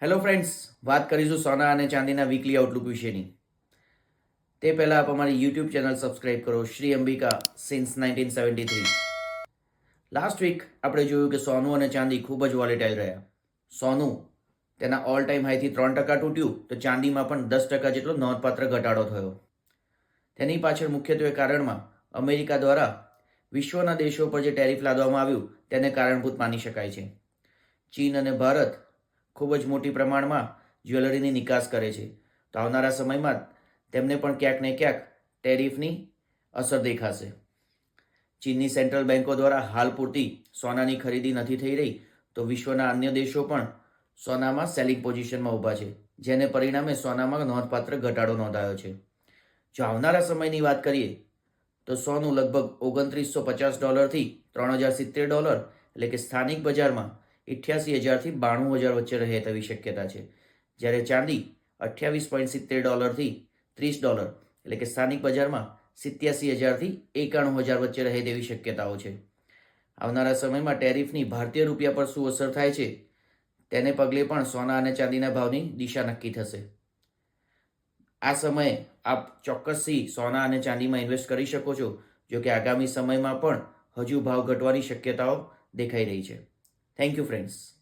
Hello friends, વાત કરીશું સોના અને ચાંદીના વીકલી આઉટલુક વિશેની. તે પહેલાં આપ અમારી યુટ્યુબ ચેનલ સબસ્ક્રાઇબ કરો, Shri Ambika since 1973. Last week આપણે જોયું કે સોનું અને ચાંદી ખૂબ જ વોલેટાઇલ રહ્યા. સોનું તેના ઓલ ટાઈમ હાઈથી 3% તૂટ્યું, તો ચાંદીમાં પણ 10% જેટલો નોંધપાત્ર ઘટાડો થયો. તેની પાછળ મુખ્યત્વે કારણમાં અમેરિકા દ્વારા વિશ્વના દેશો પર જે ટેરિફ લાદવામાં આવ્યું તેને કારણભૂત માની શકાય છે. ચીન અને ભારત ખૂબ જ મોટી પ્રમાણમાં જ્વેલરીની નિકાસ કરે છે, તો આવનારા સમયમાં તેમને પણ ક્યાંક ને ક્યાંક ટેરિફની અસર દેખાશે. ચીનની સેન્ટ્રલ બેન્કો દ્વારા હાલ પૂરતી સોનાની ખરીદી નથી થઈ રહી, તો વિશ્વના અન્ય દેશો પણ સોનામાં સેલિંગ પોઝિશનમાં ઊભા છે, જેને પરિણામે સોનામાં નોંધપાત્ર ઘટાડો નોંધાયો છે. જો આવનારા સમયની વાત કરીએ તો સોનું લગભગ $2950 $3070, એટલે કે સ્થાનિક બજારમાં 88,000 થી 92,000 વચ્ચે રહે તેવી શક્યતા છે. જ્યારે ચાંદી $28.70 થી $30, એટલે કે સ્થાનિક બજારમાં 87,000 થી 91,000 વચ્ચે રહે તેવી શક્યતાઓ છે. આવનારા સમયમાં ટેરિફની ભારતીય રૂપિયા પર શું અસર થાય છે તેને પગલે પણ સોના અને ચાંદીના ભાવની દિશા નક્કી થશે. આ સમયે આપ ચોક્કસથી સોના અને ચાંદીમાં ઇન્વેસ્ટ કરી શકો છો, જો કે આગામી સમયમાં પણ હજુ ભાવ ઘટવાની શક્યતાઓ દેખાઈ રહી છે. Thank you friends.